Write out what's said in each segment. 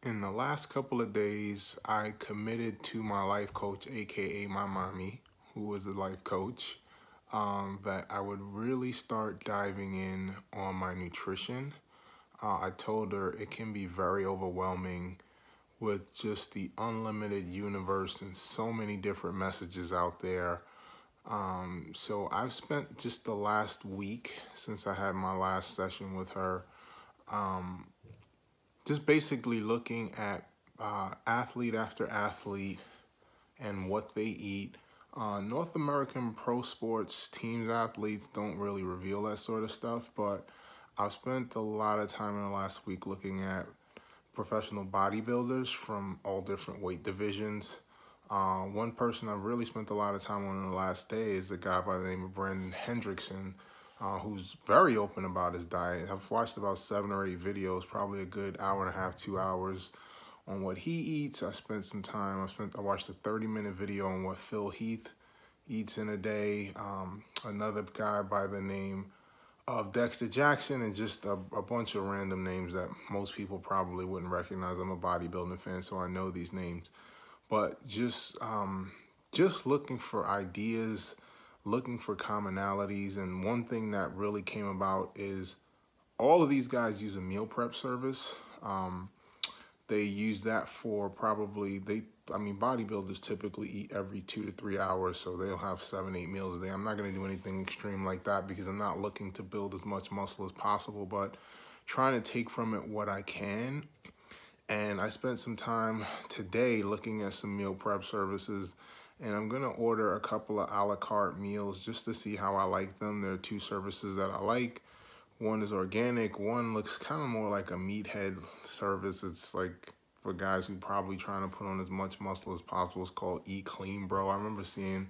In the last couple of days, I committed to my life coach, aka my mommy, who was a life coach, that I would really start diving in on my nutrition. I told her it can be very overwhelming with just the unlimited universe and so many different messages out there. So I've spent just the last week since I had my last session with her, just basically looking at athlete after athlete and what they eat. North American pro sports teams athletes don't really reveal that sort of stuff, but I've spent a lot of time in the last week looking at professional bodybuilders from all different weight divisions. One person I've really spent a lot of time on in the last day is a guy by the name of Brandon Hendrickson, who's very open about his diet. I've watched about 7 or 8 videos, probably a good hour and a half, 2 hours on what he eats. I spent some time, I watched a 30-minute video on what Phil Heath eats in a day. Another guy by the name of Dexter Jackson, and just a bunch of random names that most people probably wouldn't recognize. I'm a bodybuilding fan, so I know these names. But just looking for ideas, looking for commonalities. And one thing that really came about is all of these guys use a meal prep service. They use that for probably, bodybuilders typically eat every 2 to 3 hours, so they'll have 7, 8 meals a day. I'm not going to do anything extreme like that because I'm not looking to build as much muscle as possible, but trying to take from it what I can. And I spent some time today looking at some meal prep services, and I'm going to order a couple of a la carte meals just to see how I like them. There are 2 services that I like. One is organic. One looks kind of more like a meathead service. It's like for guys who probably trying to put on as much muscle as possible. It's called Eat Clean Bro. I remember seeing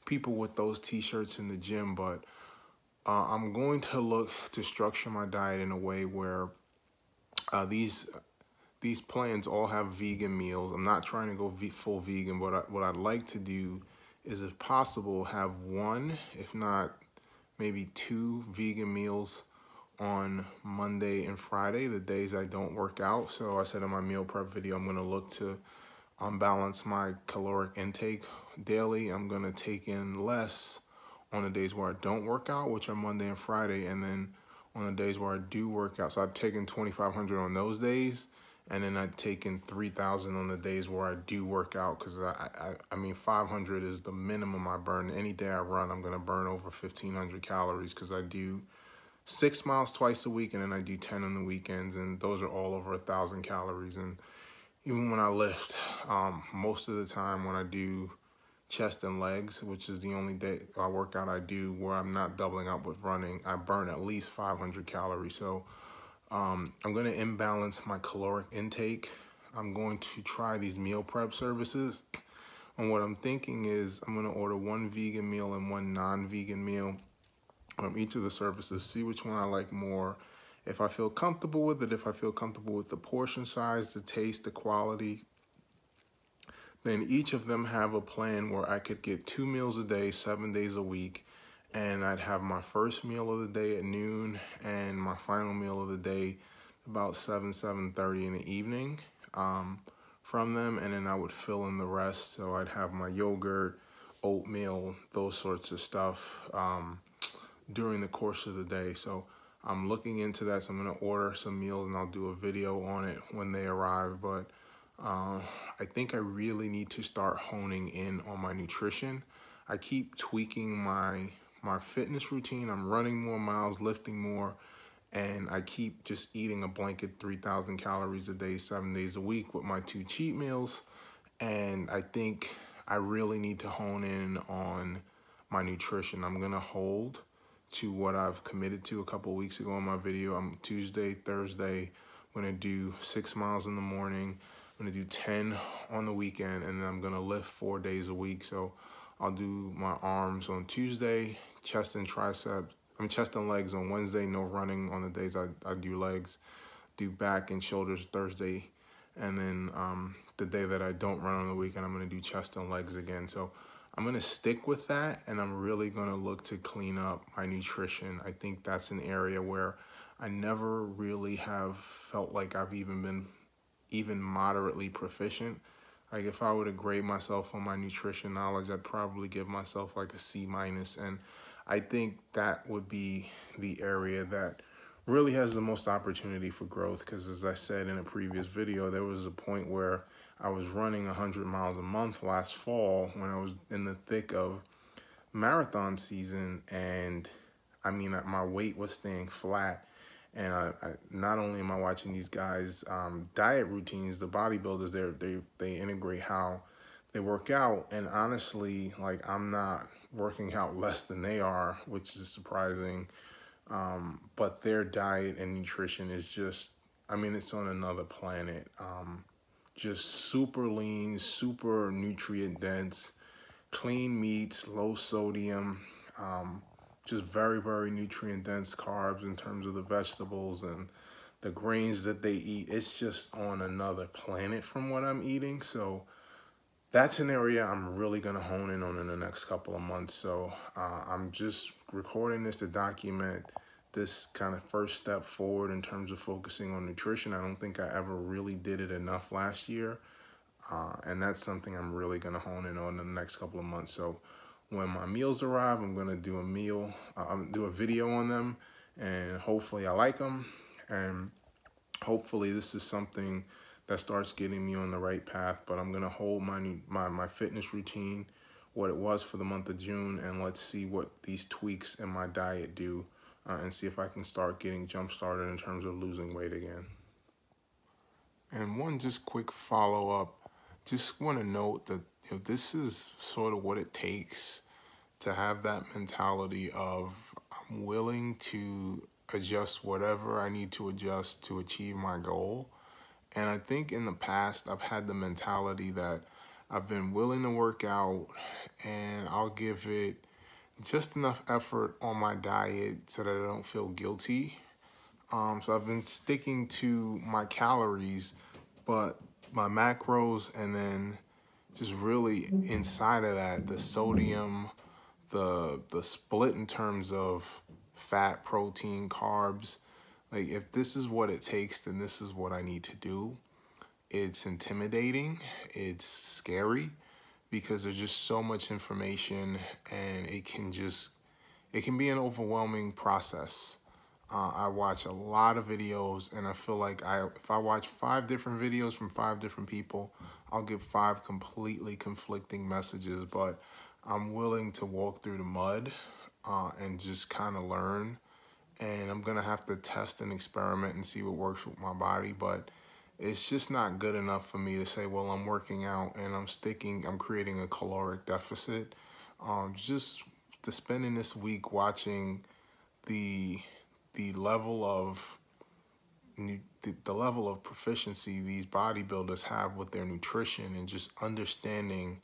people with those t-shirts in the gym, but I'm going to look to structure my diet in a way where these plans all have vegan meals. I'm not trying to go full vegan, but what I'd like to do is, if possible, have 1, if not maybe 2 vegan meals on Monday and Friday, the days I don't work out. So I said in my meal prep video, I'm gonna look to balance my caloric intake daily. I'm gonna take in less on the days where I don't work out, which are Monday and Friday, and then on the days where I do work out. So I've taken 2,500 on those days, and then I've taken 3,000 on the days where I do work out, because I mean 500 is the minimum I burn. Any day I run, I'm gonna burn over 1,500 calories because I do 6 miles twice a week, and then I do 10 on the weekends, and those are all over 1,000 calories. And even when I lift, most of the time when I do chest and legs, which is the only day workout I do where I'm not doubling up with running, I burn at least 500 calories. So I'm going to imbalance my caloric intake. I'm going to try these meal prep services. And what I'm thinking is I'm going to order 1 vegan meal and 1 non-vegan meal from each of the services, see which one I like more. If I feel comfortable with it, if I feel comfortable with the portion size, the taste, the quality, then each of them have a plan where I could get 2 meals a day, 7 days a week, and I'd have my first meal of the day at noon and my final meal of the day about 7:30 in the evening from them, and then I would fill in the rest. So I'd have my yogurt, oatmeal, those sorts of stuff during the course of the day. So I'm looking into that. So I'm going to order some meals and I'll do a video on it when they arrive. But I think I really need to start honing in on my nutrition. I keep tweaking my fitness routine. I'm running more miles, lifting more, and I keep just eating a blanket 3,000 calories a day, 7 days a week with my 2 cheat meals. And I think I really need to hone in on my nutrition. I'm going to hold to what I've committed to a couple weeks ago in my video. I'm Tuesday, Thursday, I'm gonna do 6 miles in the morning. I'm gonna do 10 on the weekend, and then I'm gonna lift 4 days a week. So I'll do my arms on Tuesday, chest and legs on Wednesday, no running on the days I do legs, do back and shoulders Thursday, and then the day that I don't run on the weekend, I'm gonna do chest and legs again. So I'm gonna stick with that, and I'm really gonna look to clean up my nutrition. I think that's an area where I never really have felt like I've even been even moderately proficient. Like if I were to grade myself on my nutrition knowledge, I'd probably give myself like a C minus. And I think that would be the area that really has the most opportunity for growth. Because as I said in a previous video, there was a point where I was running 100 miles a month last fall when I was in the thick of marathon season. And I mean, my weight was staying flat. And I not only am I watching these guys' diet routines, the bodybuilders, they integrate how they work out. And honestly, like I'm not working out less than they are, which is surprising. But their diet and nutrition is just, I mean, it's on another planet. Just super lean, super nutrient dense, clean meats, low sodium, just very, very nutrient dense carbs in terms of the vegetables and the grains that they eat. It's just on another planet from what I'm eating. So that's an area I'm really going to hone in on in the next couple of months. So I'm just recording this to document this kind of first step forward in terms of focusing on nutrition. I don't think I ever really did it enough last year. And that's something I'm really going to hone in on in the next couple of months. So when my meals arrive, I'm going to do do a video on them, and hopefully I like them. And hopefully this is something that starts getting me on the right path. But I'm going to hold my fitness routine, what it was for the month of June, and let's see what these tweaks in my diet do, and see if I can start getting jump started in terms of losing weight again. And one just quick follow-up, just want to note that this is sort of what it takes to have that mentality of I'm willing to adjust whatever I need to adjust to achieve my goal. And I think in the past, I've had the mentality that I've been willing to work out and I'll give it just enough effort on my diet so that I don't feel guilty. So I've been sticking to my calories, but my macros, and then just really inside of that, the sodium, the split in terms of fat, protein, carbs. Like if this is what it takes, then this is what I need to do. It's intimidating, it's scary, because there's just so much information, and it can be an overwhelming process. I watch a lot of videos, and I feel like if I watch 5 different videos from 5 different people, I'll get 5 completely conflicting messages. But I'm willing to walk through the mud and just kind of learn. And I'm gonna have to test and experiment and see what works with my body. But it's just not good enough for me to say, well, I'm working out and I'm creating a caloric deficit. Just to spending this week watching the level of the level of proficiency these bodybuilders have with their nutrition, and just understanding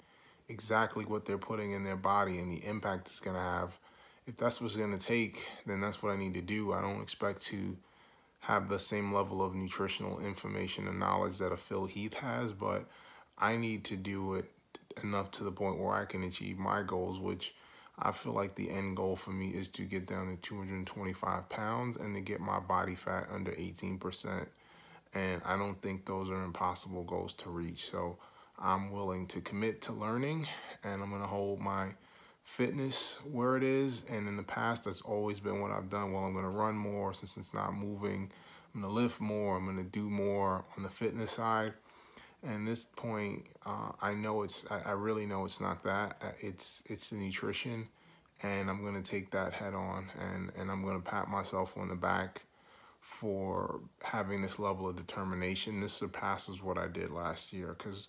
exactly what they're putting in their body and the impact it's going to have. If that's what's going to take, then that's what I need to do. I don't expect to have the same level of nutritional information and knowledge that a Phil Heath has, but I need to do it enough to the point where I can achieve my goals, which I feel like the end goal for me is to get down to 225 pounds and to get my body fat under 18%. And I don't think those are impossible goals to reach. So I'm willing to commit to learning, and I'm going to hold my fitness where it is. And in the past, that's always been what I've done. Well, I'm going to run more since it's not moving. I'm going to lift more. I'm going to do more on the fitness side. And this point, I really know it's not that. It's the nutrition, and I'm going to take that head on, and I'm going to pat myself on the back for having this level of determination. This surpasses what I did last year, because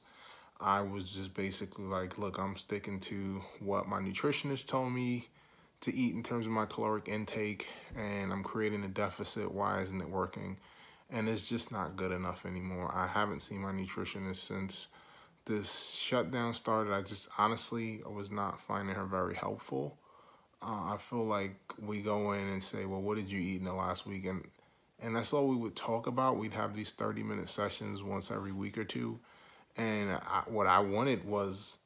I was just basically like, look, I'm sticking to what my nutritionist told me to eat in terms of my caloric intake, and I'm creating a deficit. Why isn't it working? And it's just not good enough anymore. I haven't seen my nutritionist since this shutdown started. I was not finding her very helpful. I feel like we go in and say, well, what did you eat in the last week? And that's all we would talk about. We'd have these 30-minute sessions once every week or two. And what I wanted was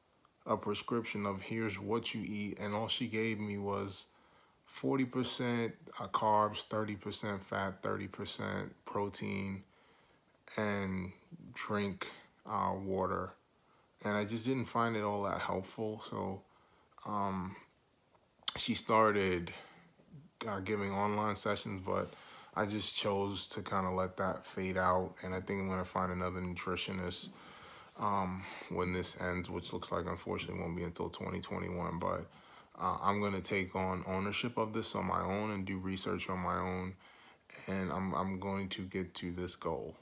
a prescription of here's what you eat. And all she gave me was 40% carbs, 30% fat, 30% protein. And drink water, and I just didn't find it all that helpful. So she started giving online sessions, but I just chose to kind of let that fade out. And I think I'm going to find another nutritionist when this ends, which looks like unfortunately won't be until 2021. But I'm going to take on ownership of this on my own and do research on my own. And I'm going to get to this goal.